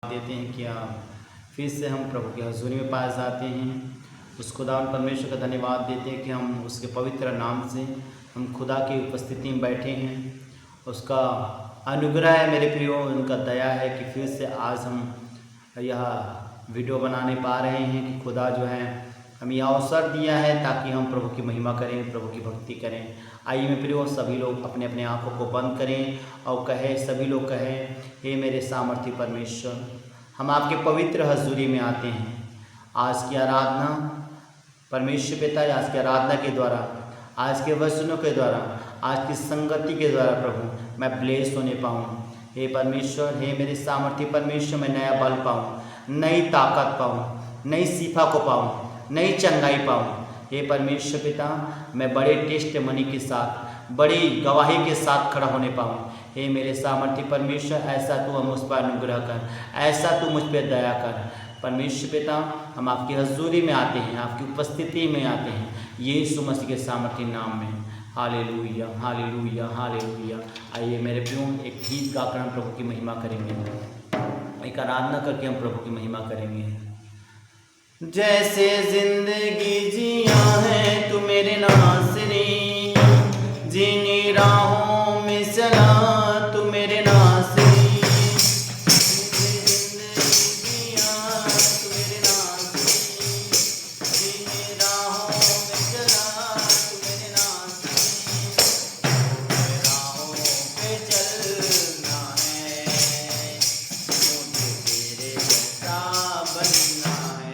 देते हैं कि फिर से हम प्रभु की हजूरी में पाए जाते हैं। उस खुदावन परमेश्वर का धन्यवाद देते हैं कि हम उसके पवित्र नाम से हम खुदा की उपस्थिति में बैठे हैं। उसका अनुग्रह है मेरे प्रियो, उनका दया है कि फिर से आज हम यह वीडियो बनाने पा रहे हैं कि खुदा जो है हमें यह अवसर दिया है ताकि हम प्रभु की महिमा करें, प्रभु की भक्ति करें। आइए मेरे प्रियो, सभी लोग अपने अपने आँखों को बंद करें और सभी लोग कहें, हे मेरे सामर्थी परमेश्वर, हम आपके पवित्र हजूरी में आते हैं। आज की आराधना परमेश्वर पिता, आज की आराधना के द्वारा, आज के वचनों के द्वारा, आज की संगति के द्वारा प्रभु मैं ब्लेस होने पाऊँ। हे परमेश्वर, हे मेरे सामर्थी परमेश्वर, मैं नया बल पाऊँ, नई ताकत पाऊँ, नई शिफा को पाऊँ, नई चंगाई पाऊँ। हे परमेश्वर पिता, मैं बड़े टेस्ट मनी के साथ, बड़ी गवाही के साथ खड़ा होने पाऊँ। हे मेरे सामर्थ्य परमेश्वर, ऐसा तू मुझ पर अनुग्रह कर, ऐसा तू मुझ पर दया कर। परमेश्वर पिता, हम आपकी हजूरी में आते हैं, आपकी उपस्थिति में आते हैं, यीशु मसीह के सामर्थ्य नाम में। Hallelujah, hallelujah, hallelujah. आइए मेरे प्रियो, एक गीत गाकर हम प्रभु की महिमा करेंगे, एक आराधना करके हम प्रभु की महिमा करेंगे। जैसे जिंदगी जिया है तू मेरे नासरी, जिन्हीं राहों में चला तू मेरे नासरी, जिंदगी जिया तू मेरे नासरी, जिन्हीं राहों में चला तू मेरे नासरी, मेरे राहों पे चलना है, मुझे तेरे जैसा बनना है।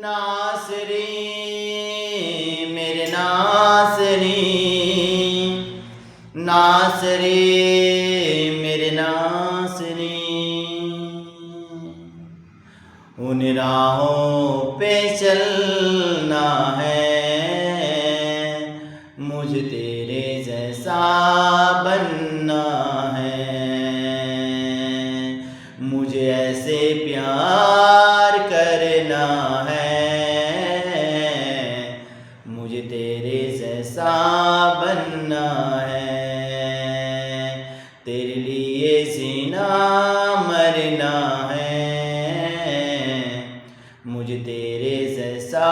नासरी मेरे नासरी, नासरी मेरे नासरी, उन राहों पे चलना है, मुझे तेरे जैसा बनना है, मुझे ऐसे प्यार करना है, मुझे तेरे जैसा बनना है, तेरे लिए जीना मरना है, मुझे तेरे जैसा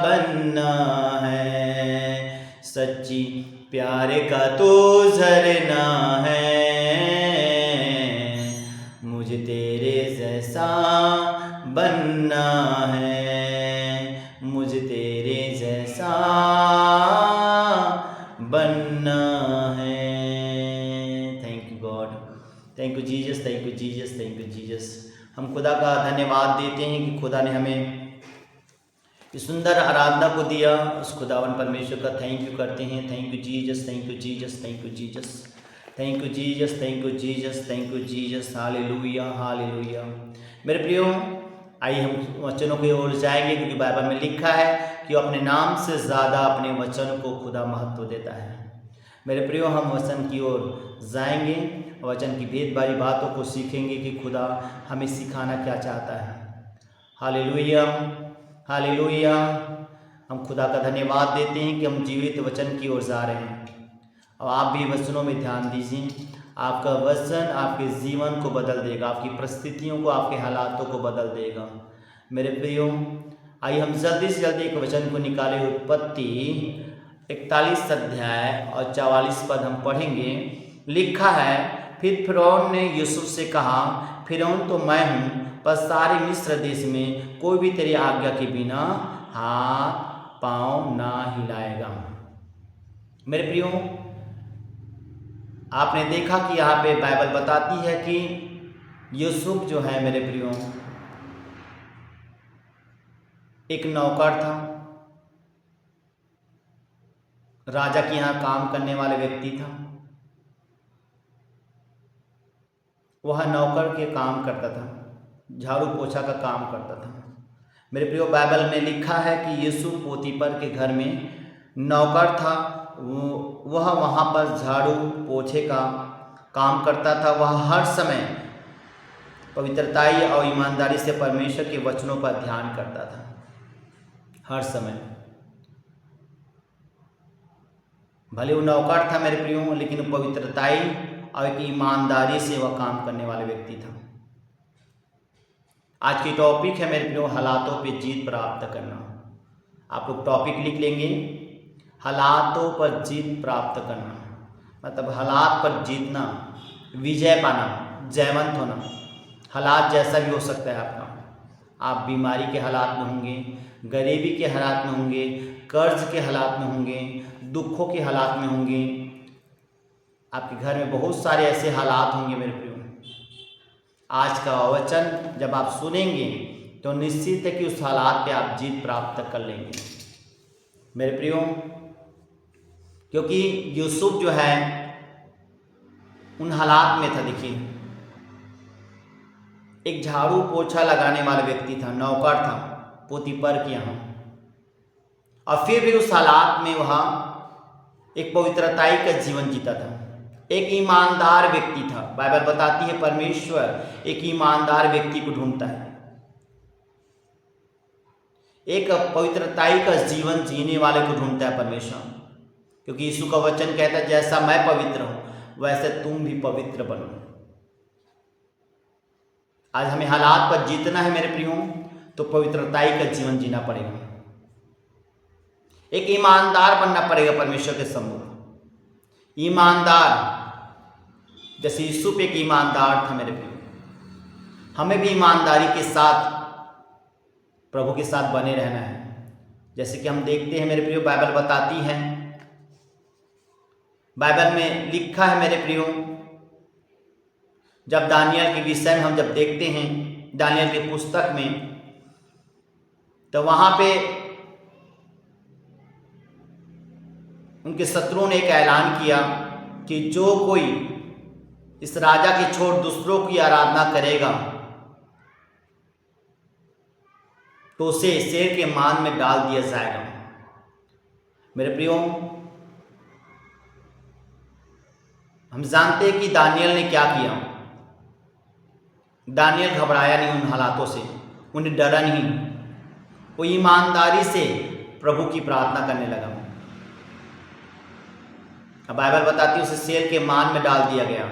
बनना है, सच्ची प्यार का तो झरना है, मुझे तेरे जैसा बनना है, मुझे तेरे जैसा बनना है। Thank you God, thank you Jesus, thank you Jesus, thank you Jesus. हम खुदा का धन्यवाद देते हैं कि खुदा ने हमें इस सुंदर आराधना को दिया। उस खुदावन परमेश्वर का थैंक यू करते हैं। Thank you Jesus, thank you Jesus, thank you Jesus, thank you Jesus, thank you Jesus, thank you Jesus. Hallelujah, hallelujah. मेरे प्रियो, आइए हम वचनों की ओर जाएंगे, क्योंकि बाइबल में लिखा है कि अपने नाम से ज़्यादा अपने वचन को खुदा महत्व देता है। मेरे प्रियो, हम वचन की ओर जाएंगे, वचन की भेद भरी बातों को सीखेंगे कि खुदा हमें सिखाना क्या चाहता है। Hallelujah, hallelujah. हम खुदा का धन्यवाद देते हैं कि हम जीवित वचन की ओर जा रहे हैं। और आप भी वचनों में ध्यान दीजिए। आपका वचन आपके जीवन को बदल देगा, आपकी परिस्थितियों को, आपके हालातों को बदल देगा। मेरे प्रियो, आइए हम जल्दी से जल्दी एक वचन को निकाले। उत्पत्ति 41 अध्याय और 44 पद हम पढ़ेंगे। लिखा है, फिर फिरौन ने यूसुफ से कहा, फिरौन तो मैं हूँ, पर सारे मिस्र देश में कोई भी तेरी आज्ञा के बिना हाथ पांव ना हिलाएगा। मेरे प्रियो, आपने देखा कि यहाँ पे बाइबल बताती है कि यूसुफ जो है मेरे प्रियो एक नौकर था, राजा के यहाँ काम करने वाले व्यक्ति था। वह नौकर के काम करता था, झाड़ू पोछा का काम करता था। मेरे प्रियो, बाइबल में लिखा है कि यूसुफ पोतीपर के घर में नौकर था। वह वहाँ पर झाड़ू पोछे का काम करता था। वह हर समय पवित्रताई और ईमानदारी से परमेश्वर के वचनों पर ध्यान करता था, हर समय। भले वो नौकर था मेरे प्रियो, लेकिन पवित्रताई और एक ईमानदारी से वह काम करने वाले व्यक्ति था। आज की टॉपिक है मेरे प्रियो, हालातों पे जीत प्राप्त करना। आप लोग टॉपिक लिख लेंगे, हालातों पर जीत प्राप्त करना। मतलब हालात पर जीतना, विजय पाना, जयवंत होना। हालात जैसा भी हो सकता है आपका। आप बीमारी के हालात में होंगे, गरीबी के हालात में होंगे, कर्ज के हालात में होंगे, दुखों के हालात में होंगे। आपके घर में बहुत सारे ऐसे हालात होंगे मेरे प्रियो। आज का वचन जब आप सुनेंगे तो निश्चित है कि उस हालात पे आप जीत प्राप्त कर लेंगे मेरे प्रियो। क्योंकि यूसुफ जो है उन हालात में था। देखिए, एक झाड़ू पोछा लगाने वाला व्यक्ति था, नौकर था पोतीपर के यहाँ, और फिर भी उस हालात में वह एक पवित्रताई का जीवन जीता था। एक ईमानदार व्यक्ति था। बाइबल बताती है परमेश्वर एक ईमानदार व्यक्ति को ढूंढता है, एक पवित्रताई का जीवन जीने वाले को ढूंढता है परमेश्वर। क्योंकि यीशु का वचन कहता है, जैसा मैं पवित्र हूं वैसे तुम भी पवित्र बनो। आज हमें हालात पर जीतना है मेरे प्रियो, तो पवित्रताई का जीवन जीना पड़ेगा। एक ईमानदार बनना पड़ेगा परमेश्वर के सम्मुख। ईमानदार, जैसे यूसुफ एक ईमानदार था मेरे प्रियो। हमें भी ईमानदारी के साथ प्रभु के साथ बने रहना है। जैसे कि हम देखते हैं मेरे प्रियो, बाइबल बताती है, बाइबल में लिखा है मेरे प्रियो, जब दानियल के विषय में हम जब देखते हैं, दानियल की पुस्तक में तो वहां पे उनके शत्रुओं ने एक ऐलान किया कि जो कोई इस राजा की छोड़ दूसरों की आराधना करेगा तो उसे शेर के मान में डाल दिया जाएगा। मेरे प्रियो, हम जानते हैं कि दानियल ने क्या किया। दानियल घबराया नहीं उन हालातों से, उन्हें डरा नहीं। वो ईमानदारी से प्रभु की प्रार्थना करने लगा। अब बाइबल बताती है उसे शेर के मान में डाल दिया गया।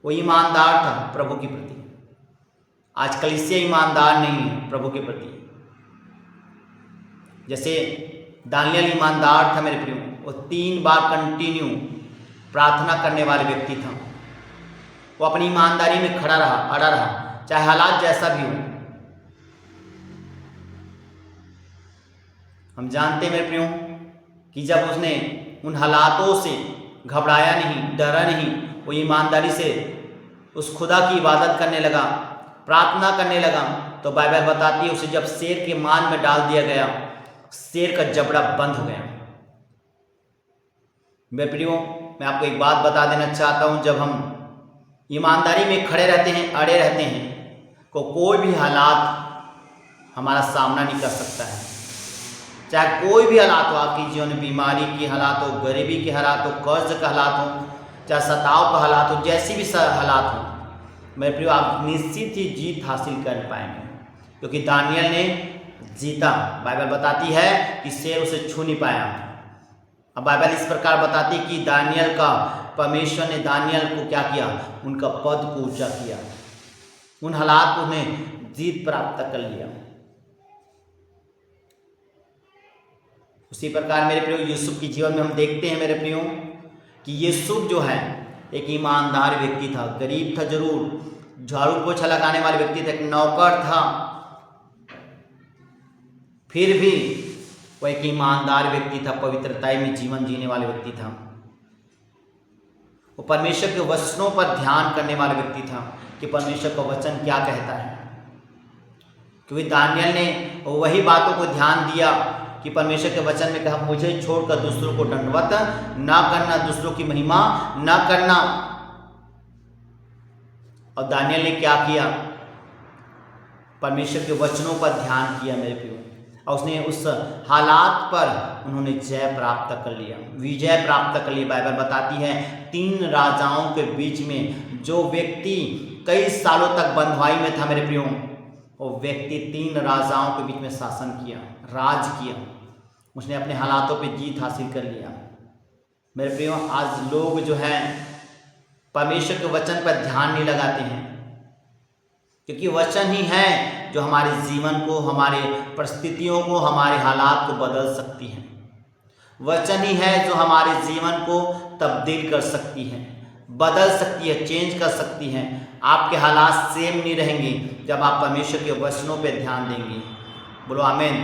वो ईमानदार था प्रभु के प्रति। आज कलीसिया ईमानदार नहीं है प्रभु के प्रति। जैसे दानियल ईमानदार था मेरे प्रियो, वो 3 बार कंटिन्यू प्रार्थना करने वाले व्यक्ति था। वो अपनी ईमानदारी में खड़ा रहा, अड़ा रहा, चाहे हालात जैसा भी हो। हम जानते हैं मेरे प्रियो कि जब उसने उन हालातों से घबराया नहीं, डरा नहीं, वो ईमानदारी से उस खुदा की इबादत करने लगा, प्रार्थना करने लगा, तो बाइबल बताती है उसे जब शेर के मान में डाल दिया गया, शेर का जबड़ा बंद हो गया। मेरे प्रियो, मैं आपको एक बात बता देना चाहता हूं, जब हम ईमानदारी में खड़े रहते हैं, अड़े रहते हैं, तो कोई भी हालात हमारा सामना नहीं कर सकता है। चाहे कोई भी हालात हो आपकी जीवन में, बीमारी की हालात हो, गरीबी के हालात हो, कर्ज का हालात हो, चाहे सताव का हालात हो, जैसी भी हालात हो, मेरे प्रियो आप निश्चित ही जीत हासिल कर पाएंगे, क्योंकि दानियल ने जीता। बाइबल बताती है कि शेर उसे छू नहीं पाया। अब बाइबल इस प्रकार बताती है कि दानियल का परमेश्वर ने दानियल को क्या किया, उनका पद को ऊंचा किया, उन हालात को उन्हें जीत प्राप्त कर लिया। उसी प्रकार मेरे प्रियो यूसुफ के जीवन में हम देखते हैं मेरे प्रियो कि यूसुफ जो है एक ईमानदार व्यक्ति था। गरीब था जरूर, झाड़ू पोछा लगाने वाले व्यक्ति था, एक नौकर था, फिर भी वो एक ईमानदार व्यक्ति था, पवित्रता में जीवन जीने वाले व्यक्ति था। वो परमेश्वर के वचनों पर ध्यान करने वाला व्यक्ति था कि परमेश्वर का वचन क्या कहता है, क्योंकि दानियल ने वही बातों को ध्यान दिया कि परमेश्वर के वचन में कहा मुझे छोड़कर दूसरों को दंडवत ना करना, दूसरों की महिमा ना करना। और दानियल ने क्या किया, परमेश्वर के वचनों पर ध्यान किया मेरे प्रियो, और उसने उस हालात पर उन्होंने जय प्राप्त कर लिया, विजय प्राप्त कर लिया। बाइबल बताती है 3 राजाओं के बीच में जो व्यक्ति कई सालों तक बंधुआई में था मेरे प्रियो, वो व्यक्ति 3 राजाओं के बीच में शासन किया, राज किया, उसने अपने हालातों पे जीत हासिल कर लिया। मेरे प्रियो आज लोग जो है परमेश्वर के वचन पर ध्यान नहीं लगाते हैं, क्योंकि वचन ही है जो हमारे जीवन को, हमारे परिस्थितियों को, हमारे हालात को बदल सकती है। वचन ही है जो हमारे जीवन को तब्दील कर सकती है, बदल सकती है, चेंज कर सकती है। आपके हालात सेम नहीं रहेंगे जब आप परमेश्वर के वचनों पर ध्यान देंगे। बोलो आमीन।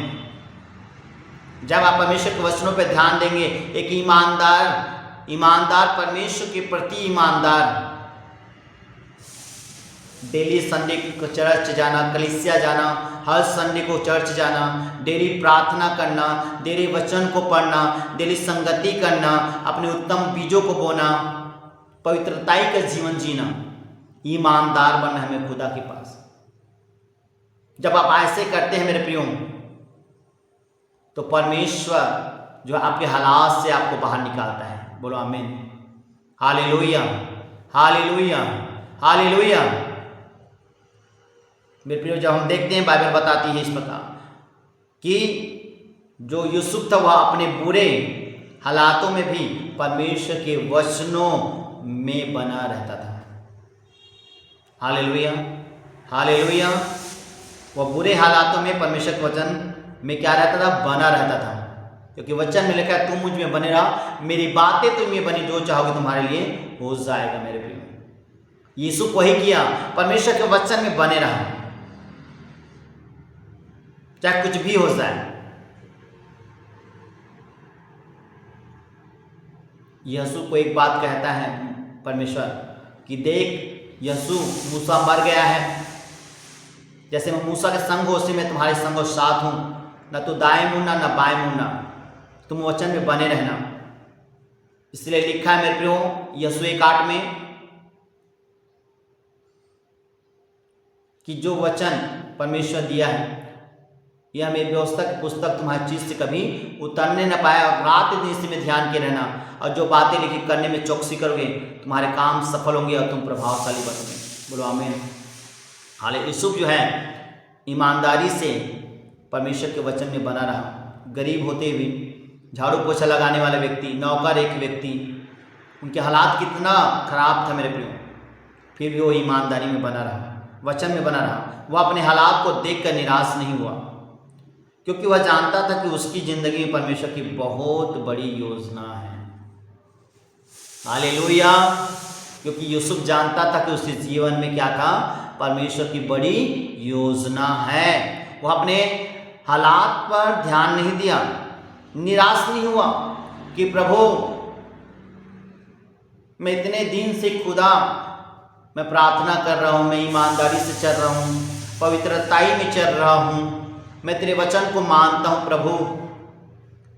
जब आप परमेश्वर के वचनों पर ध्यान देंगे, एक ईमानदार परमेश्वर के प्रति ईमानदार, डेली संडे को चर्च जाना, कलीसिया जाना, हर संडे को चर्च जाना, डेली प्रार्थना करना, डेली वचन को पढ़ना, डेली संगति करना, अपने उत्तम बीजों को बोना, पवित्रताई का जीवन जीना, ईमानदार बनना हमें खुदा के पास। जब आप ऐसे करते हैं मेरे प्रियो, तो परमेश्वर जो आपके हालात से आपको बाहर निकालता है। बोलो आमीन, हालेलुया, हालेलुया, हालेलुया। मेरे प्रियो जब हम देखते हैं बाइबल बताती है इस प्रकार कि जो यूसुफ था वह अपने बुरे हालातों में भी परमेश्वर के वचनों में बना रहता था। Hallelujah, hallelujah. वह बुरे हालातों में परमेश्वर के वचन में क्या रहता था, बना रहता था, क्योंकि वचन में लिखा है तुम मुझ में बने रहा, मेरी बातें तुम में बनी, जो चाहोगे तुम्हारे लिए हो जाएगा। मेरे प्रियो यीशु को ही किया, परमेश्वर के वचन में बने रहा, चाहे कुछ भी हो जाए। यीशु को एक बात कहता है परमेश्वर कि देख यीशु मूसा मर गया है, जैसे मैं मूसा के संग हूँ, उसी में तुम्हारे संग और साथ हूँ, न तो दाएं मुड़ना न बाएं मुड़ना, तुम वचन में बने रहना। इसलिए लिखा है मेरे प्रियो यहोशू 1:8 में कि जो वचन परमेश्वर दिया है यह मेरी व्यवस्था की पुस्तक तुम्हारी चीज से कभी उतरने न पाए, और रात दिन इसी में ध्यान के रहना, और जो बातें लिखी करने में चौकसी करोगे तुम्हारे काम सफल होंगे और तुम प्रभावशाली बनोगे। बोलो आमीन। हाले यूसुफ जो है ईमानदारी से परमेश्वर के वचन में बना रहा। गरीब होते हुए, झाड़ू पोछा लगाने वाले व्यक्ति, नौकर एक व्यक्ति, उनके हालात कितना खराब था मेरे प्रियो, फिर भी वो ईमानदारी में बना रहा, वचन में बना रहा। वह अपने हालात को देखकर निराश नहीं हुआ, क्योंकि वह जानता था कि उसकी जिंदगी में परमेश्वर की बहुत बड़ी योजना है। हालेलुया। क्योंकि यूसुफ जानता था कि उसके जीवन में क्या था, परमेश्वर की बड़ी योजना है। वह अपने हालात पर ध्यान नहीं दिया, निराश नहीं हुआ कि प्रभु मैं इतने दिन से खुदा मैं प्रार्थना कर रहा हूँ, मैं ईमानदारी से चल रहा हूँ, पवित्रताई में चल रहा हूँ, मैं तेरे वचन को मानता हूँ प्रभु,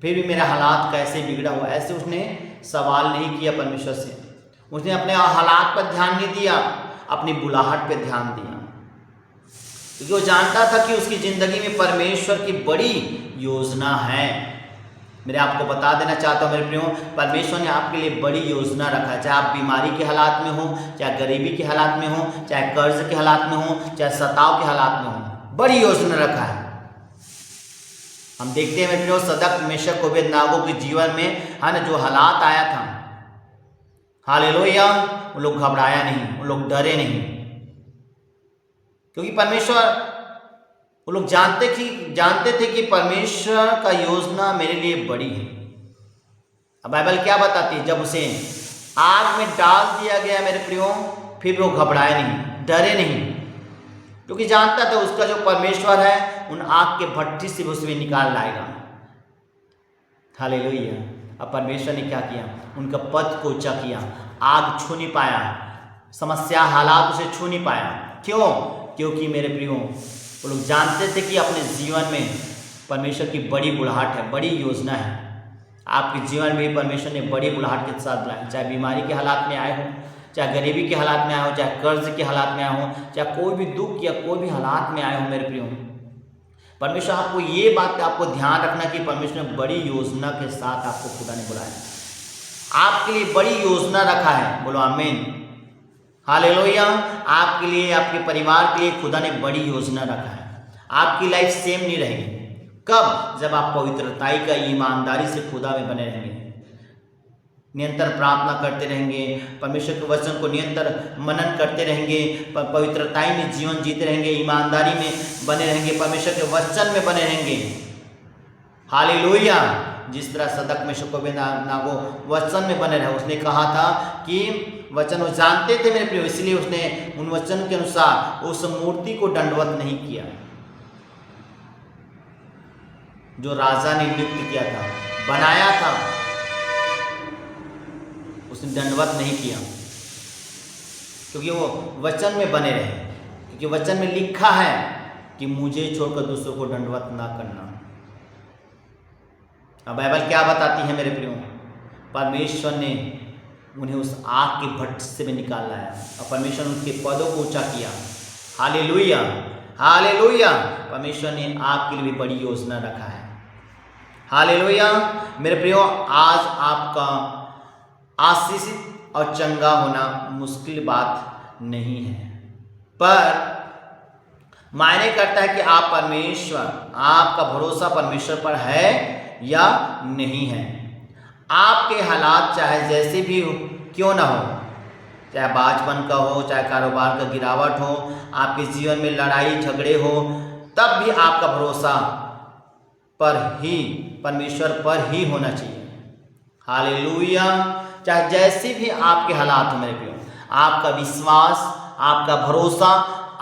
फिर भी मेरा हालात कैसे बिगड़ा हुआ। ऐसे उसने सवाल नहीं किया परमेश्वर से, उसने अपने हालात पर ध्यान नहीं दिया, अपनी बुलाहट पर ध्यान दिया, क्योंकि वो जानता था कि उसकी ज़िंदगी में परमेश्वर की बड़ी योजना है। मेरे आपको बता देना चाहता हूँ मेरे प्रियो, परमेश्वर ने आपके लिए बड़ी योजना रखा है। चाहे आप बीमारी के हालात में हो, चाहे गरीबी के हालात में हो, चाहे कर्ज के हालात में हो, चाहे सताव के हालात में हो, बड़ी योजना रखा है। हम देखते हैं मेरे प्रियो सदक मेशक अबेदनगो के जीवन में है ना जो हालात आया था, हालेलुया, वो लोग घबराया नहीं, वो लोग डरे नहीं, क्योंकि परमेश्वर, वो लोग जानते थे कि परमेश्वर का योजना मेरे लिए बड़ी है। अब बाइबल क्या बताती है, जब उसे आग में डाल दिया गया मेरे प्रियो, फिर वो घबराए नहीं, डरे नहीं, क्योंकि जानता था उसका जो परमेश्वर है उन आग के भट्टी से उसमें निकाल लाएगा। हालेलुया। अब परमेश्वर ने क्या किया, उनका पद को ऊंचा किया, आग छू नहीं पाया, समस्या हालात उसे छू नहीं पाया। क्यों? क्योंकि मेरे प्रियो वो लोग जानते थे कि अपने जीवन में परमेश्वर की बड़ी बुलाहट है, बड़ी योजना है। आपके जीवन में परमेश्वर ने बड़ी बुलाहट के साथ बुलाया, चाहे बीमारी के हालात में आए हो, चाहे गरीबी के हालात में आए हो, चाहे कर्ज के हालात में आए हो, चाहे कोई भी दुख या कोई भी हालात में आए हो मेरे प्रियो, परमेश्वर आपको ये बात आपको ध्यान रखना कि परमेश्वर ने बड़ी योजना के साथ आपको खुदा ने बुलाया, आपके लिए बड़ी योजना रखा है। बोलो आमीन, हालेलुया। आपके लिए, आपके परिवार के लिए खुदा ने बड़ी योजना रखा है। आपकी लाइफ सेम नहीं रहेगी। कब? जब आप पवित्रताई का, ईमानदारी से खुदा में बने रहेंगे, निरंतर प्रार्थना करते रहेंगे, परमेश्वर के वचन को निरंतर मनन करते रहेंगे, पवित्रताई में जीवन जीते रहेंगे, ईमानदारी में बने रहेंगे, परमेश्वर के वचन में बने रहेंगे। हालेलुया। जिस तरह सदक मेशक अबेदनगो वचन में बने रहे, उसने कहा था कि वचन वो जानते थे मेरे प्रियो, इसलिए उसने उन वचन के अनुसार उस मूर्ति को दंडवत नहीं किया जो राजा ने नियुक्त किया था, बनाया था, उसने दंडवत नहीं किया, क्योंकि वो वचन में बने रहे, क्योंकि वचन में लिखा है कि मुझे छोड़कर दूसरों को दंडवत ना करना। अब बाइबल क्या बताती है मेरे प्रियो, परमेश्वर ने उन्हें उस आग के भट्ट से भी निकाल लाया और परमेश्वर ने उनके पदों को ऊंचा किया। Hallelujah, hallelujah. परमेश्वर ने आपके लिए भी बड़ी योजना रखा है। हालेलुया। मेरे प्रियो, आज आपका आशीषित और चंगा होना मुश्किल बात नहीं है, पर मायने करता है कि आप परमेश्वर, आपका भरोसा परमेश्वर पर है या नहीं है। आपके हालात चाहे जैसे भी क्यों ना हो, चाहे बाचपन का हो, चाहे कारोबार का गिरावट हो, आपके जीवन में लड़ाई झगड़े हो, तब भी आपका भरोसा पर ही, परमेश्वर पर ही होना चाहिए। हालेलुया। चाहे जैसे भी आपके हालात हो मेरे प्रियो, आपका विश्वास, आपका भरोसा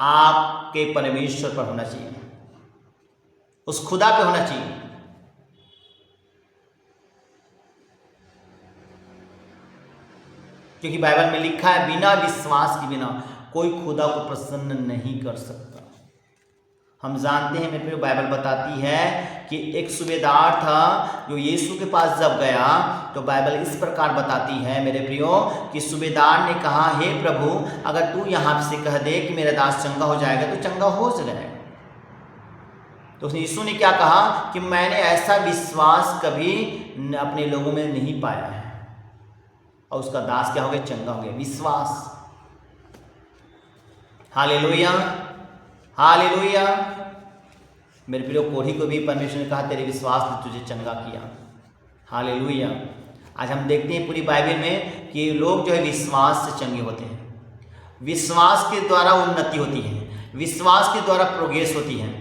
आपके परमेश्वर पर होना चाहिए, उस खुदा पे होना चाहिए। क्योंकि बाइबल में लिखा है बिना विश्वास के बिना कोई खुदा को प्रसन्न नहीं कर सकता। हम जानते हैं, मेरे प्रियो, बाइबल बताती है कि एक सूबेदार था जो यीशु के पास जब गया तो बाइबल इस प्रकार बताती है मेरे प्रियो कि सूबेदार ने कहा, हे प्रभु, अगर तू यहाँ से कह दे कि मेरा दास चंगा हो जाएगा तो चंगा हो जाएगा। तो यीशु ने क्या कहा कि मैंने ऐसा विश्वास कभी अपने लोगों में नहीं पाया है। और उसका दास क्या हो गया? चंगा हो गया। विश्वास। Hallelujah, hallelujah. मेरे प्रियो, कोढ़ी को भी परमेश्वर ने कहा, तेरे विश्वास ने तुझे चंगा किया। हालेलुया। आज हम देखते हैं पूरी बाइबल में कि लोग जो है विश्वास से चंगे होते हैं, विश्वास के द्वारा उन्नति होती है, विश्वास के द्वारा प्रोग्रेस होती है,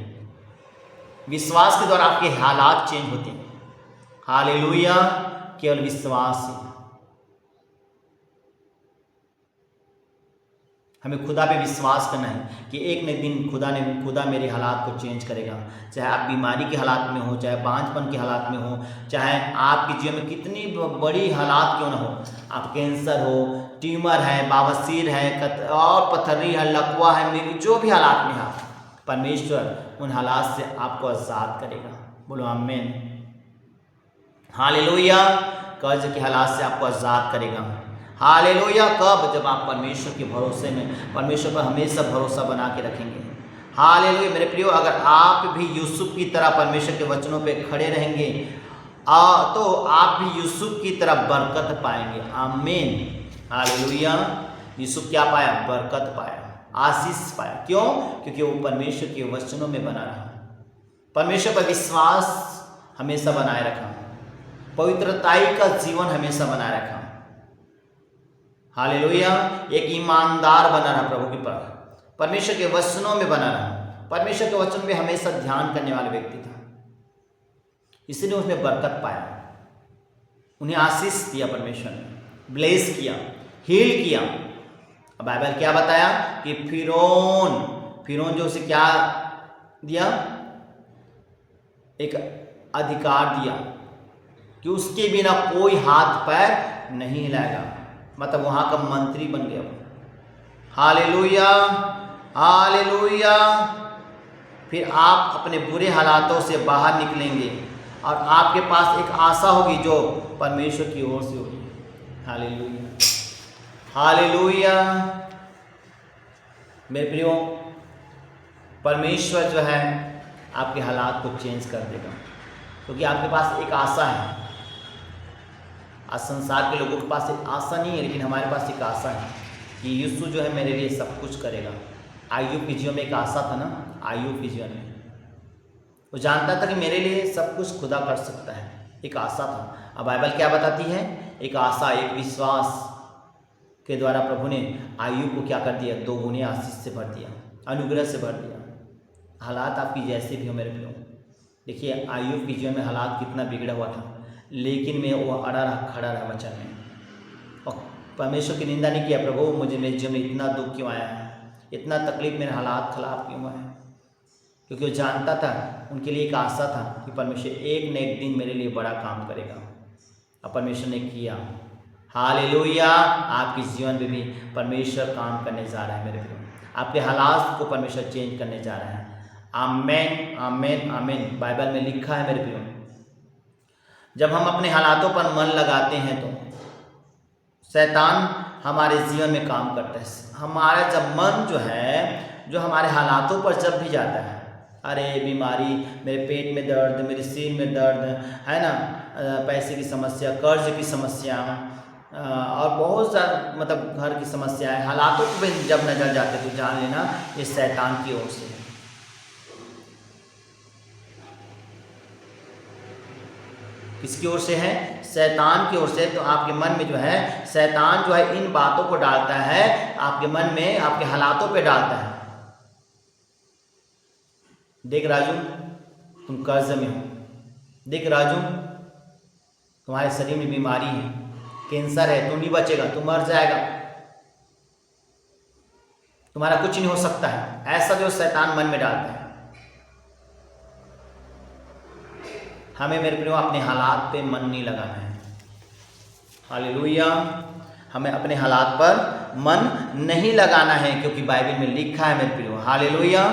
विश्वास के द्वारा आपके हालात चेंज होते हैं। हालेलुया। केवल विश्वास से हमें खुदा पे विश्वास करना है कि एक न दिन खुदा मेरे हालात को चेंज करेगा। चाहे आप बीमारी के हालात में हो, चाहे बांझपन के हालात में हो, चाहे आपके जीवन में कितनी बड़ी हालात क्यों ना हो, आप कैंसर हो, ट्यूमर है, बवासीर है और पथरी है, लकवा है, जो भी हालात में आप, परमेश्वर उन हालात से आपको आज़ाद करेगा। बोलो आमीन। हालेलुया। कर्ज के हालात से आपको आज़ाद करेगा। हालेलुया। कब? जब आप परमेश्वर के भरोसे में, परमेश्वर पर हमेशा भरोसा बना के रखेंगे। हालेलुया। मेरे प्रियो, अगर आप भी यूसुफ की तरह परमेश्वर के वचनों पे खड़े रहेंगे तो आप भी यूसुफ की तरह बरकत पाएंगे। आमीन। हालेलुया। यूसुफ क्या पाया? बरकत पाया, आशीष पाया। क्यों? क्योंकि वो परमेश्वर के वचनों में बना रहा, परमेश्वर पर विश्वास हमेशा बनाए रखा, पवित्रताई का जीवन हमेशा बनाए रखा। हालेलुया। एक ईमानदार बना रहा प्रभु के पर, परमेश्वर के वचनों में बना रहा, परमेश्वर के वचन में हमेशा ध्यान करने वाला व्यक्ति था, इसलिए उसने बरकत पाया, उन्हें आशीष दिया, परमेश्वर ने ब्लेस किया, हील किया। अब बाइबल क्या बताया कि फिरौन जो उसे क्या दिया? एक अधिकार दिया कि उसके बिना कोई हाथ पैर नहीं हिलाएगा, मतलब वहां का मंत्री बन गया। Hallelujah, hallelujah. फिर आप अपने बुरे हालातों से बाहर निकलेंगे और आपके पास एक आशा होगी जो परमेश्वर की ओर से होगी। Hallelujah, hallelujah. मेरे प्रियो, परमेश्वर जो है आपके हालात को चेंज कर देगा, क्योंकि आपके पास एक आशा है। आज संसार के लोगों के पास एक आशा नहीं है, लेकिन हमारे पास एक आशा है कि यीशु जो है मेरे लिए सब कुछ करेगा। आयुब के जीवन में एक आशा था ना, आयुब के जीवन में वो जानता था कि मेरे लिए सब कुछ खुदा कर सकता है, एक आशा था। अब बाइबल क्या बताती है? एक आशा, एक विश्वास के द्वारा प्रभु ने आयुब को क्या कर दिया? 2 गुने आशीष से भर दिया, अनुग्रह से भर दिया। हालात आपकी जैसे भी हो मेरे प्रियो, देखिए आयुब के जीवन में हालात कितना बिगड़ा हुआ था, लेकिन मैं वो अड़ा रहा, खड़ा रहा वचन में, और परमेश्वर की निंदा नहीं किया। प्रभु, मुझे मेरे जीवन में इतना दुख क्यों आया है, इतना तकलीफ, मेरे हालात खराब क्यों हुआ है? क्योंकि वो जानता था, उनके लिए एक आशा था कि परमेश्वर एक न एक दिन मेरे लिए बड़ा काम करेगा, और परमेश्वर ने किया। हालेलुया। आपके जीवन में भी परमेश्वर काम करने जा रहा है मेरे प्रियो, आपके हालात को परमेश्वर चेंज करने जा रहा है। आमीन, आमीन, आमीन। बाइबल में लिखा है मेरे प्रियो, जब हम अपने हालातों पर मन लगाते हैं तो शैतान हमारे जीवन में काम करता है। हमारा जब मन जो है, जो हमारे हालातों पर जब भी जाता है, अरे बीमारी, मेरे पेट में दर्द, मेरे सिर में दर्द है ना, पैसे की समस्या, कर्ज की समस्या, और बहुत सारा मतलब घर की समस्याएं, हालातों पर जब नजर जाते तो जान लेना ये शैतान की ओर से है। किसकी ओर से है? शैतान की ओर से। तो आपके मन में जो है शैतान जो है इन बातों को डालता है, आपके मन में, आपके हालातों पे डालता है। देख राजू, तुम कर्ज में हो, देख राजू तुम्हारे शरीर में बीमारी है, कैंसर है, तुम नहीं बचेगा, तुम मर जाएगा, तुम्हारा कुछ नहीं हो सकता है, ऐसा जो शैतान मन में डालता है। हमें मेरे प्रियो अपने हालात पे मन नहीं लगाना है। हालेलुया। हमें अपने हालात पर मन नहीं लगाना है, क्योंकि बाइबल में लिखा है मेरे प्रियो, हालेलुया,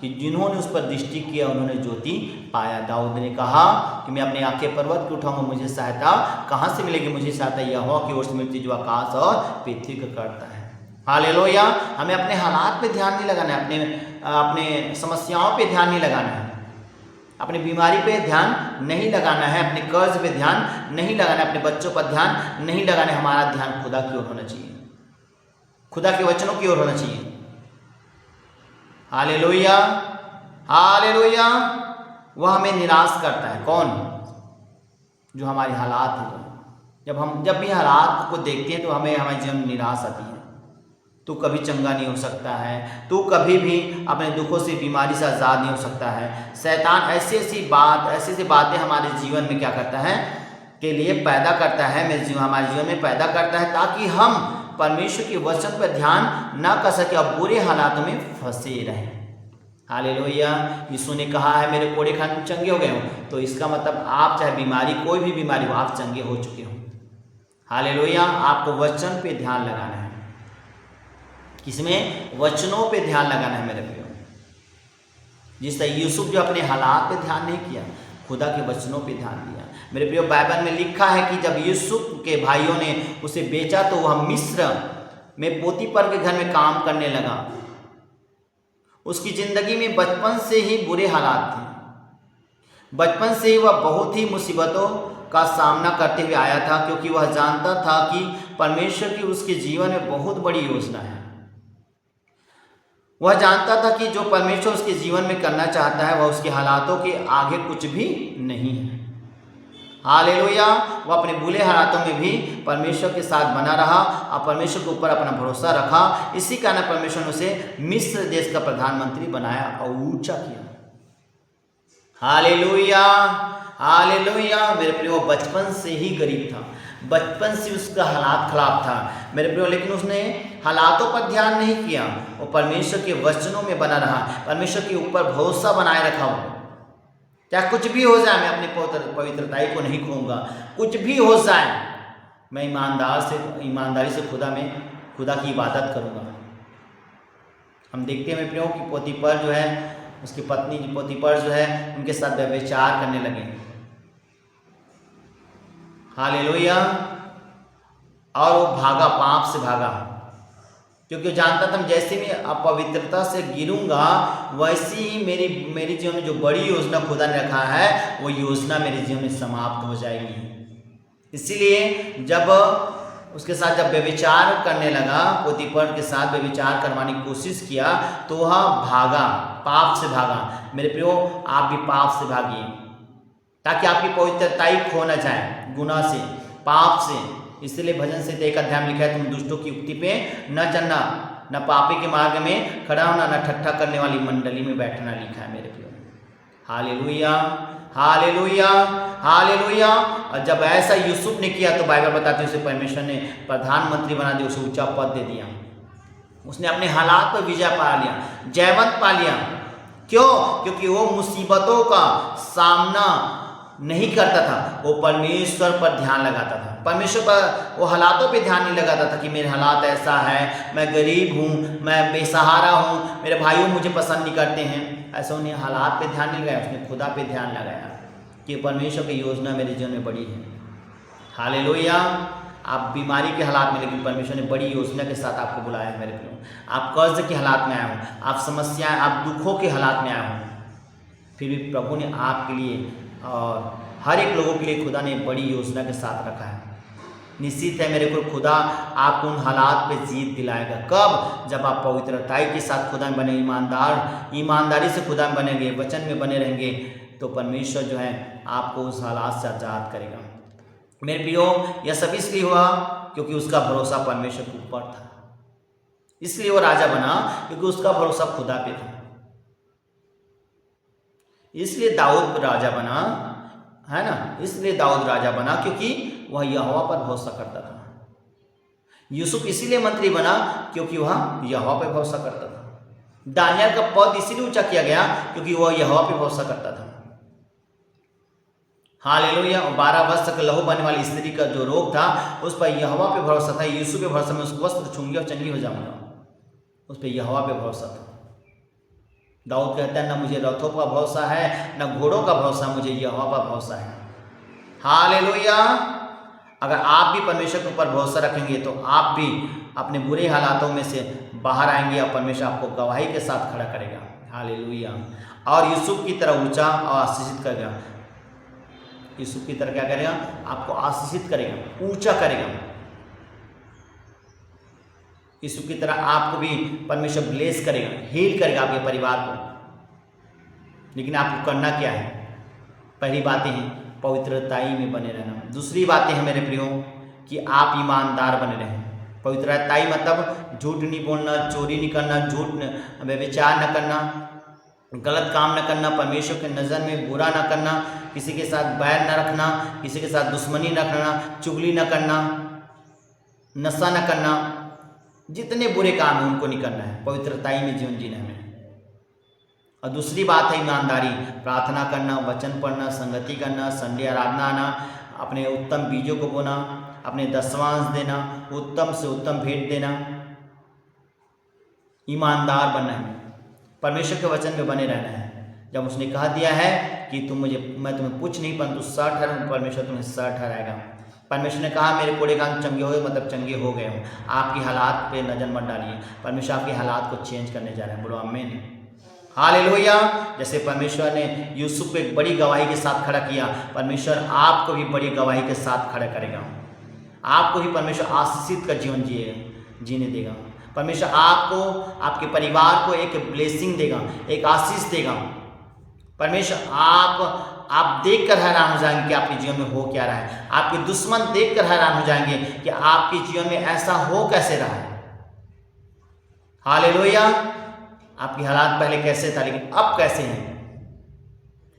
कि जिन्होंने उस पर दृष्टि किया उन्होंने ज्योति पाया। दाऊद ने कहा कि मैं अपनी आंखें पर्वत को उठाऊंगा, मुझे सहायता कहाँ से मिलेगी? मुझे सहायता यहोवा की ओर से मिलती जो आकाश और पृथ्वी को करता है। हालेलुया। हमें अपने हालात पे ध्यान नहीं लगाना है, अपने समस्याओं पे ध्यान नहीं लगाना है, अपनी बीमारी पे ध्यान नहीं लगाना है, अपने कर्ज पे ध्यान नहीं लगाना है, अपने बच्चों पर ध्यान नहीं लगाना है। हमारा ध्यान खुदा की ओर होना चाहिए, खुदा के वचनों की ओर होना चाहिए। Hallelujah, hallelujah. वह हमें निराश करता है। कौन? जो हमारे हालात हैं। जब भी हालात को देखते हैं तो हमें हमारे जीवन में निराश आती है। तू कभी चंगा नहीं हो सकता है, तू कभी भी अपने दुखों से, बीमारी से आज़ाद नहीं हो सकता है। शैतान ऐसी बातें हमारे जीवन में क्या करता है के लिए पैदा करता है, हमारे जीवन में पैदा करता है, ताकि हम परमेश्वर के वचन पर ध्यान न कर सके और बुरे हालातों में फंसे रहें। हालेलुया। यीशु ने कहा है मेरे कोड़े खाने में चंगे हो गए हो, तो इसका मतलब आप चाहे बीमारी, कोई भी बीमारी हो, आप चंगे हो चुके हो। हालेलुया। आपको वचन पे ध्यान लगाना है। किसमें? वचनों पे ध्यान लगाना है मेरे प्रियो। जिस तरह यूसुफ जो अपने हालात पे ध्यान नहीं किया, खुदा के वचनों पे ध्यान दिया। मेरे प्रियो, बाइबल में लिखा है कि जब यूसुफ के भाइयों ने उसे बेचा तो वह मिस्र में पोतीफर के घर में काम करने लगा। उसकी जिंदगी में बचपन से ही बुरे हालात थे। बचपन से ही वह बहुत ही मुसीबतों का सामना करते हुए आया था, क्योंकि वह जानता था कि परमेश्वर की उसके जीवन में बहुत बड़ी योजना है। वह जानता था कि जो परमेश्वर उसके जीवन में करना चाहता है वह उसके हालातों के आगे कुछ भी नहीं है। हालेलुया। वह अपने बुरे हालातों में भी परमेश्वर के साथ बना रहा और परमेश्वर के ऊपर अपना भरोसा रखा। इसी कारण परमेश्वर ने उसे मिस्र देश का प्रधानमंत्री बनाया और ऊंचा किया। Hallelujah, hallelujah. मेरे प्रियो, बचपन से ही गरीब था, बचपन से उसका हालात खराब था मेरे प्रियो, लेकिन उसने हालातों पर ध्यान नहीं किया। वो परमेश्वर के वचनों में बना रहा, परमेश्वर के ऊपर भरोसा बनाए रखा। हो चाहे कुछ भी हो जाए, मैं अपनी पवित्रताई को नहीं खोऊंगा। कुछ भी हो जाए, मैं ईमानदारी से खुदा की इबादत करूंगा। हम देखते हैं मेरे प्रियो कि पोतीफर जो है, उसकी पत्नी पोतीफर जो है, उनके साथ व्यभिचार करने लगे। हालेलुया। और वो भागा, पाप से भागा, क्योंकि वो जानता था जैसे मैं अपवित्रता से गिरूंगा वैसी ही मेरी जीवन में जो बड़ी योजना खुदा ने रखा है वो योजना मेरे जीवन में समाप्त हो जाएगी। इसीलिए जब उसके साथ जब व्यभिचार करने लगा, पोतीफर के साथ व्यभिचार करवाने की कोशिश किया, तो वह भागा, पाप से भागा। मेरे प्रियो, आप भी पाप से भागिए, ताकि आपकी पवित्रताई खो न जाए गुनाह से, पाप से। इसलिए भजन से 1 अध्याय में लिखा है, तुम दुष्टों की युक्ति पे न चलना, न पापी के मार्ग में खड़ा होना, न ठट्ठा करने वाली मंडली में बैठना, लिखा है मेरे प्रियो। Hallelujah, hallelujah, hallelujah. और जब ऐसा यूसुफ ने किया तो बाइबल बताती है उसे परमेश्वर ने प्रधानमंत्री बना दिया, उसे ऊंचा पद दे दिया। उसने अपने हालात पर विजय पा लिया, जयवंत पा लिया। क्यों? क्योंकि वो मुसीबतों का सामना नहीं करता था, वो परमेश्वर पर ध्यान लगाता था। परमेश्वर पर, वो हालातों पे ध्यान नहीं लगाता था कि मेरे हालात ऐसा है, मैं गरीब हूँ, मैं बेसहारा हूँ, मेरे भाइयों मुझे पसंद नहीं करते हैं। ऐसा उन्हें हालात पे ध्यान नहीं लगाया, उसने खुदा पे ध्यान लगाया कि परमेश्वर की योजना मेरे जीवन में बड़ी है। हालेलुया। आप बीमारी के हालात में, लेकिन परमेश्वर ने बड़ी योजना के साथ आपको बुलाया है मेरे प्रियो। आप कर्ज के हालात में आए हो, आप समस्याएं, आप दुखों के हालात में आए हो, फिर भी प्रभु ने आपके लिए और हर एक लोगों के लिए खुदा ने बड़ी योजना के साथ रखा है। निश्चित है मेरे को, खुदा आपको उन हालात पे जीत दिलाएगा। कब? जब आप पवित्रताई के साथ खुदा में बने, ईमानदारी से खुदा में बनेंगे, वचन में बने रहेंगे, तो परमेश्वर जो है आपको उस हालात से आज़ाद करेगा। मेरे प्रियो, यह सब इसलिए हुआ क्योंकि उसका भरोसा परमेश्वर के ऊपर था। इसलिए वो राजा बना क्योंकि उसका भरोसा खुदा पे था। इसलिए दाऊद राजा बना, है ना? इसलिए दाऊद राजा बना क्योंकि वह यहोवा पर भरोसा करता था। यूसुफ इसीलिए मंत्री बना क्योंकि वह यहोवा पर भरोसा करता था। दानियल का पद इसीलिए ऊंचा किया गया क्योंकि वह यहोवा पर भरोसा करता था। हालेलुया। 12 वर्ष तक लहू बहने वाली स्त्री का जो रोग था, उस पर यहोवा पे भरोसा था। यूसुफ पे भरोसा, मैं उसको वस्त्र छूंगी और चंगी हो जाऊंगा, उस पर यहोवा पे भरोसा था। दाऊद कहता है, न मुझे रथों का भरोसा है, न घोड़ों का भरोसा, मुझे यहोवा पर भरोसा है। हालेलुया। अगर आप भी परमेश्वर के ऊपर भरोसा रखेंगे तो आप भी अपने बुरे हालातों में से बाहर आएंगे और परमेश्वर आपको गवाही के साथ खड़ा करेगा। हालेलुया। और यूसुफ की तरह ऊंचा और आशीषित करेगा। यूसुफ की तरह क्या करेगा? आपको आशीषित करेगा, ऊंचा करेगा। यूसुफ की तरह आपको भी परमेश्वर ब्लेस करेगा, हील करेगा आपके परिवार को। लेकिन आपको करना क्या है? पहली बातें हैं पवित्रताई में बने रहना। दूसरी बातें हैं मेरे प्रियो कि आप ईमानदार बने रहें। पवित्रताई मतलब झूठ नहीं बोलना, चोरी नहीं करना, झूठ व्यभिचार न करना, गलत काम न करना, परमेश्वर के नज़र में बुरा न करना, किसी के साथ बैर न रखना, किसी के साथ दुश्मनी न करना, चुगली न करना, नशा न करना, जितने बुरे काम हैं उनको नहीं करना है। पवित्रताई में जीवन जीना है। और दूसरी बात है ईमानदारी, प्रार्थना करना, वचन पढ़ना, संगति करना, संडे आराधना आना, अपने उत्तम बीजों को बोना, अपने दशमांश देना, उत्तम से उत्तम भेंट देना। ईमानदार बनना है, परमेश्वर के वचन में बने रहना है। जब उसने कहा दिया है कि मैं तुम्हें कुछ नहीं परंतु 60 ठहराऊं, परमेश्वर तुम्हें 60 ठहराएगा। परमेश्वर ने कहा मेरे कोड़े काम चंगे हो गए, मतलब चंगे हो गए हो। आपकी हालात पे नजर मत डालिए, परमेश्वर आपके हालात को चेंज करने जा रहे हैं। बोलो आमीन। हालेलुया। जैसे परमेश्वर ने यूसुफ को एक बड़ी गवाही के साथ खड़ा किया, परमेश्वर आपको भी बड़ी गवाही के साथ खड़ा करेगा। आपको भी परमेश्वर आशीषित का जीवन जीने देगा। परमेश्वर आपको, आपके परिवार को एक ब्लेसिंग देगा, एक आशीष देगा। परमेश्वर आप देखकर हैरान हो जाएंगे कि आपके जीवन में हो क्या रहा है। आपके दुश्मन देखकर हैरान हो जाएंगे कि आपके जीवन में ऐसा हो कैसे रहा है। हालेलुया। आपकी हालात पहले कैसे था लेकिन अब कैसे हैं,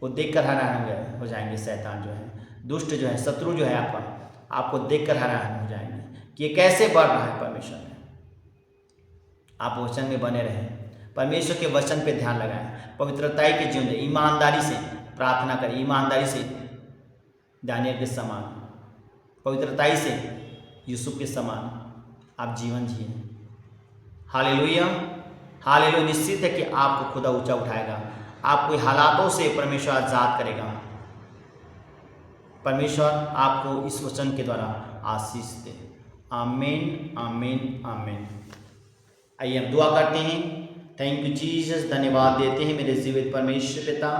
वो देखकर हैरान हो जाएंगे। शैतान जो है, दुष्ट जो है, शत्रु जो है आपको देखकर हैरान हो जाएंगे कि ये कैसे बढ़ रहा है परमेश्वर में। आप वचन में बने रहें, परमेश्वर के वचन पे ध्यान लगाएं, पवित्रताई के जीवन, ईमानदारी से प्रार्थना करें, ईमानदारी से दानियल के समान, पवित्रताई से यूसुफ के समान आप जीवन जिए। हालेलुया। हालेलुया। निश्चित है कि आपको खुदा ऊंचा उठाएगा, आपको हालातों से परमेश्वर आजाद करेगा। परमेश्वर आपको इस वचन के द्वारा आशीष दे। आमीन, आमीन, आमीन। आइए हम दुआ करते हैं। Thank you Jesus. धन्यवाद देते हैं मेरे जीवित परमेश्वर पिता,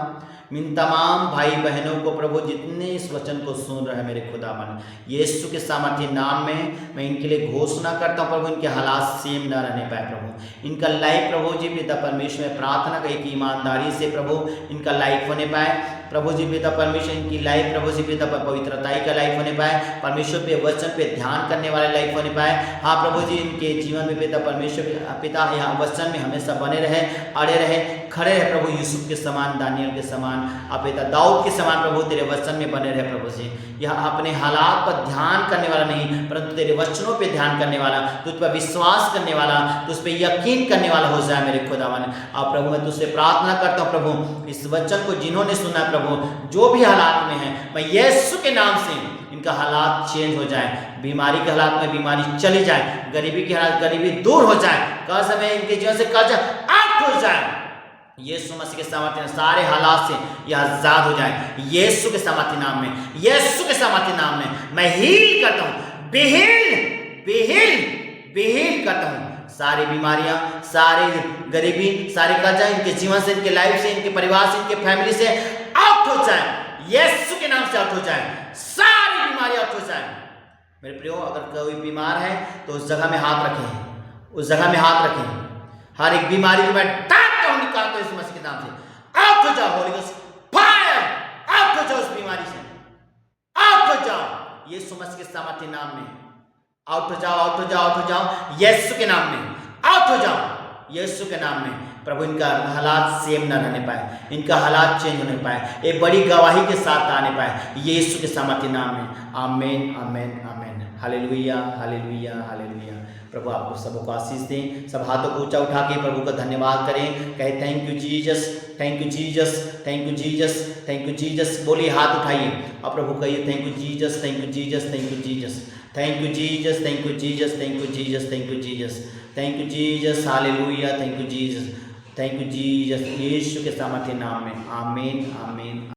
इन तमाम भाई बहनों को प्रभु जितने इस वचन को सुन रहे हैं मेरे खुदावन, यीशु के सामर्थ्य नाम में मैं इनके लिए घोषणा करता हूँ प्रभु, इनके हालात सेम न रहने पाए प्रभु। इनका लाइफ प्रभु जी पिता परमेश्वर में प्रार्थना करें कि ईमानदारी से प्रभु इनका लाइफ होने पाए प्रभु जी पिता परमेश्वर। इनकी लाइफ प्रभु जी पिता पवित्रताई का लाइफ होने पाए, परमेश्वर पे वचन पे ध्यान करने वाले लाइफ होने पाए। हाँ प्रभु जी, इनके जीवन में पिता परमेश्वर पिता यहाँ वचन में हमेशा बने रहे, अड़े रहे, खड़े रहे प्रभु, यूसुफ के समान, दानियल के समान, आप पिता दाऊद के समान प्रभु तेरे वचन में बने रहे प्रभु जी। यह अपने हालात पर ध्यान करने वाला नहीं परंतु तेरे वचनों पे ध्यान करने वाला, तुझ पर विश्वास करने वाला, तुझ पे यकीन करने वाला हो जाए मेरे खुदावन। और प्रभु मैं तुझसे प्रार्थना करता हूँ प्रभु, इस वचन को जिन्होंने सुना प्रभु, जो भी हालात में है, मैं यीशु के नाम से इनका हालात चेंज हो जाए, बीमारी के हालात में बीमारी चली जाए, गरीबी के हालात गरीबी दूर हो जाए, कर्ज में इनके जीवन से कर्ज आउट हो जाए। यीशु मसीह के सामर्थ्य सारे हालात से यह आजाद हो जाए, यीशु के सामर्थ्य नाम में, यीशु के सामर्थ्य नाम में मैं हील करता हूँ, बेहील करता हूँ सारी बीमारियां, सारी गरीबी, सारे कर्जा इनके जीवन से, इनके लाइफ से, इनके परिवार से, इनके फैमिली से आउट हो जाए, यीशु के नाम से आउट हो जाए, सारी बीमारी आउट हो जाए। मेरे प्रियो, अगर कोई बीमार है तो उस जगह में हाथ रखें, उस जगह में हाथ रखें। हर एक बीमारी को मैं डांटता हूं, निकालता हूं यीशु मसीह के नाम से। आउट हो जाओ, होली गोस्ट फायर, आउट हो जाओ उस बीमारी से, आउट हो जाओ यीशु मसीह के सामर्थ्य नाम में। आउट हो जाओ, आउट हो जाओ, आउट हो जाओ यीशु के नाम में, आउट हो जाओ यीशु के नाम में। प्रभु इनका हालात सेम न रहने पाए, इनका हालात चेंज होने पाए, एक बड़ी गवाही के साथ आने पाए यीशु के सामर्थ्य नाम में। आमीन, आमीन, आमीन। Hallelujah, hallelujah, hallelujah. प्रभु आपको सबको आशीष दें। सब हाथों को ऊंचा उठा के प्रभु का धन्यवाद करें, कहे thank you Jesus, thank you Jesus, thank you Jesus, thank you Jesus. बोलिए, हाथ उठाइए और प्रभु कहिए thank you Jesus, thank you Jesus, thank you Jesus, thank you Jesus, thank you Jesus, thank you Jesus, thank you Jesus, thank you Jesus. Hallelujah, thank you Jesus. Thank you Jesus, यीशु के सामर्थ्य नाम में, आमीन आमीन।